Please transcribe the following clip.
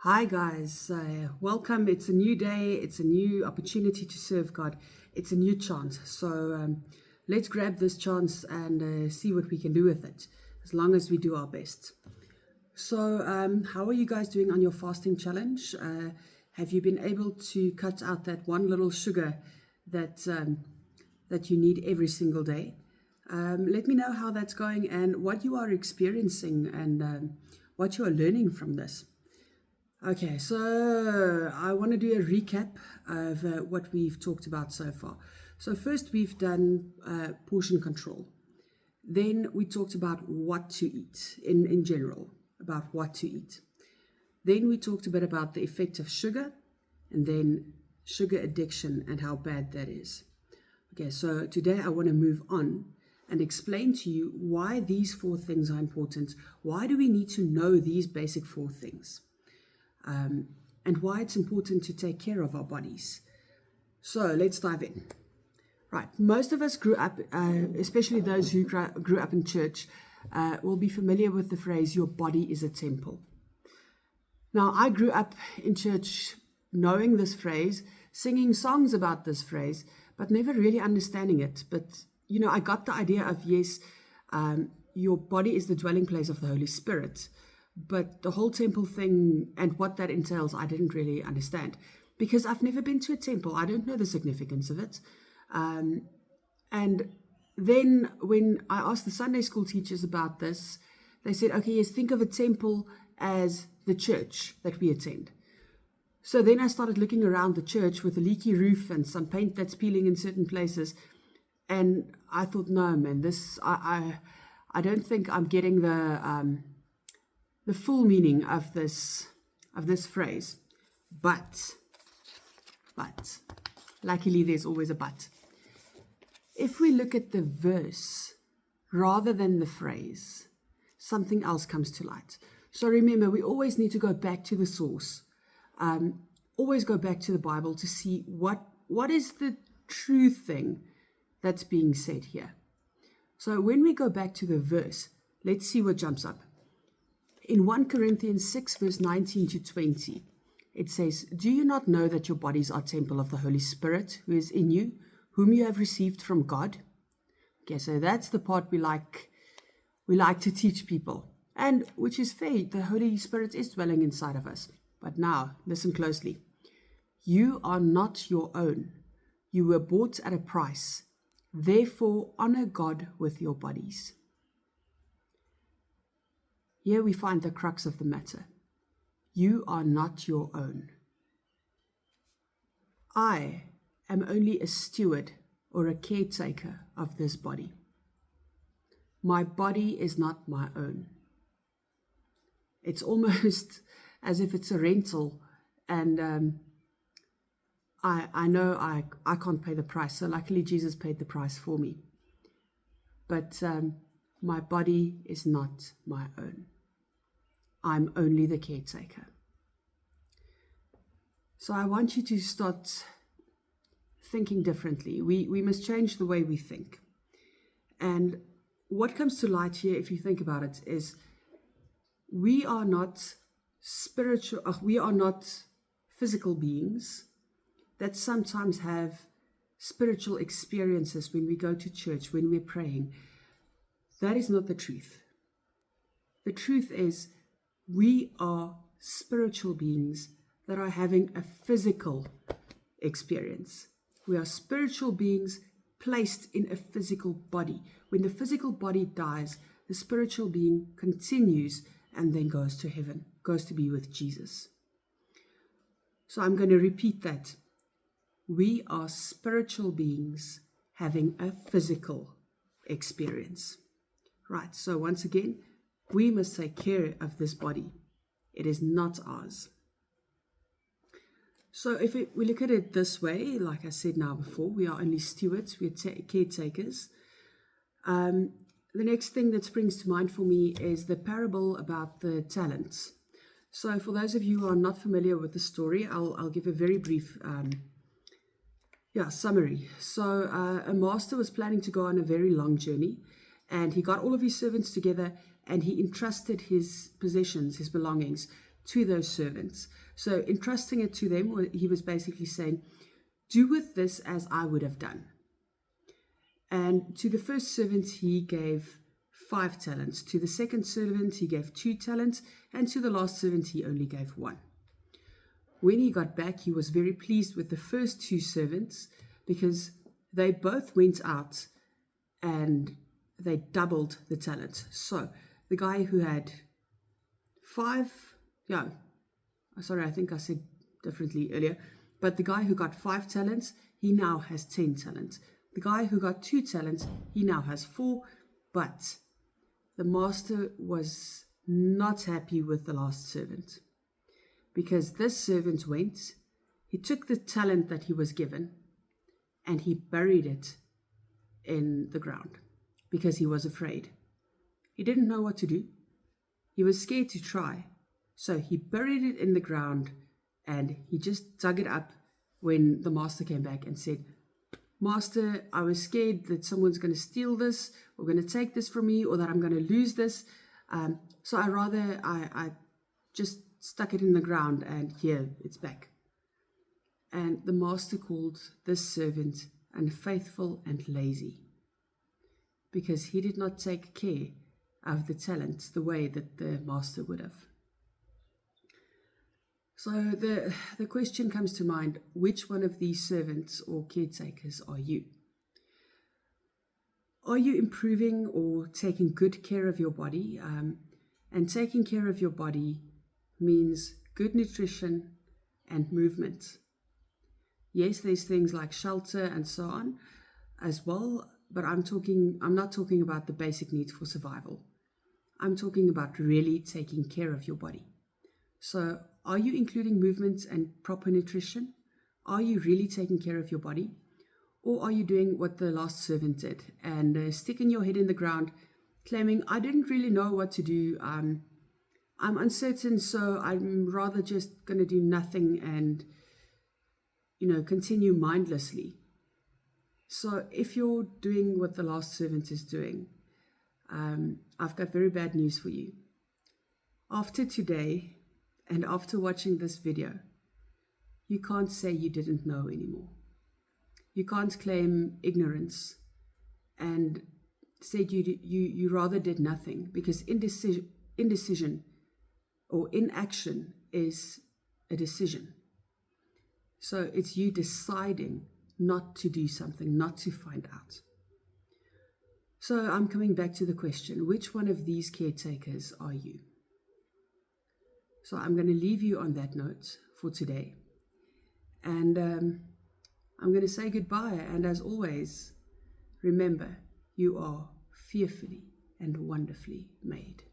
Hi guys, welcome. It's a new day, it's a new opportunity to serve God, it's a new chance. So let's grab this chance and see what we can do with it, as long as we do our best. So, how are you guys doing on your fasting challenge? Have you been able to cut out that one little sugar that you need every single day? Let me know how that's going and what you are experiencing and what you are learning from this. Okay, so I want to do a recap of what we've talked about so far. So first we've done portion control. Then we talked about what to eat in general, about what to eat. Then we talked a bit about the effect of sugar and then sugar addiction and how bad that is. Okay, so today I want to move on and explain to you why these four things are important. Why do we need to know these basic four things? And why it's important to take care of our bodies. So let's dive in. Right, most of us grew up, especially those who grew up in church, will be familiar with the phrase, your body is a temple. Now, I grew up in church knowing this phrase, singing songs about this phrase, but never really understanding it. But, I got the idea of, yes, your body is the dwelling place of the Holy Spirit. But the whole temple thing and what that entails, I didn't really understand because I've never been to a temple. I don't know the significance of it. And then when I asked the Sunday school teachers about this, they said, okay, yes, think of a temple as the church that we attend. So then I started looking around the church with a leaky roof and some paint that's peeling in certain places. And I thought, no, man, I don't think I'm getting the full meaning of this phrase. But, luckily there's always a but. If we look at the verse rather than the phrase, something else comes to light. So remember, we always need to go back to the source. Always go back to the Bible to see what is the true thing that's being said here. So when we go back to the verse, let's see what jumps up. In 1 Corinthians 6, verse 19 to 20, it says, do you not know that your bodies are temple of the Holy Spirit who is in you, whom you have received from God? Okay, so that's the part we like to teach people, and which is fair. The Holy Spirit is dwelling inside of us. But now, listen closely. You are not your own. You were bought at a price. Therefore, honor God with your bodies. Here we find the crux of the matter. You are not your own. I am only a steward or a caretaker of this body. My body is not my own. It's almost as if it's a rental, and I know I can't pay the price, so luckily Jesus paid the price for me. But my body is not my own. I'm only the caretaker. So I want you to start thinking differently. We must change the way we think. And what comes to light here, if you think about it, is we are not spiritual, we are not physical beings that sometimes have spiritual experiences when we go to church, when we're praying. That is not the truth. The truth is we are spiritual beings that are having a physical experience. We are spiritual beings placed in a physical body. When the physical body dies, the spiritual being continues and then goes to heaven, goes to be with Jesus. So I'm going to repeat that. We are spiritual beings having a physical experience. Right, so once again, we must take care of this body. It is not ours. So if we look at it this way, like I said now before, we are only stewards, we are caretakers. The next thing that springs to mind for me is the parable about the talents. So for those of you who are not familiar with the story, I'll give a very brief summary. So a master was planning to go on a very long journey, and he got all of his servants together and he entrusted his possessions, his belongings, to those servants. So entrusting it to them, he was basically saying, do with this as I would have done. And to the first servant, he gave 5 talents. To the second servant, he gave 2 talents. And to the last servant, he only gave 1. When he got back, he was very pleased with the first 2 servants because they both went out and they doubled the talents. So the guy who had 5, I think I said differently earlier, but the guy who got 5 talents, he now has 10 talents. The guy who got 2 talents, he now has 4, but the master was not happy with the last servant because this servant went, he took the talent that he was given and he buried it in the ground because he was afraid. He didn't know what to do. He was scared to try. So he buried it in the ground and he just dug it up when the master came back and said, Master, I was scared that someone's going to steal this or going to take this from me or that I'm going to lose this. So I just stuck it in the ground and here it's back. And the master called this servant unfaithful and lazy because he did not take care of the talents the way that the master would have. So the question comes to mind, which one of these servants or caretakers are you? Are you improving or taking good care of your body? And taking care of your body means good nutrition and movement. Yes, there's things like shelter and so on as well, but I'm not talking about the basic needs for survival. I'm talking about really taking care of your body. So are you including movement and proper nutrition? Are you really taking care of your body? Or are you doing what the last servant did and sticking your head in the ground, claiming, I didn't really know what to do. I'm uncertain, so I'm rather just going to do nothing and, continue mindlessly. So if you're doing what the last servant is doing, I've got very bad news for you. After today, and after watching this video, you can't say you didn't know anymore. You can't claim ignorance and said you rather did nothing because indecision or inaction is a decision. So it's you deciding not to do something, not to find out. So I'm coming back to the question, which one of these caretakers are you? So I'm going to leave you on that note for today. And I'm going to say goodbye. And as always, remember, you are fearfully and wonderfully made.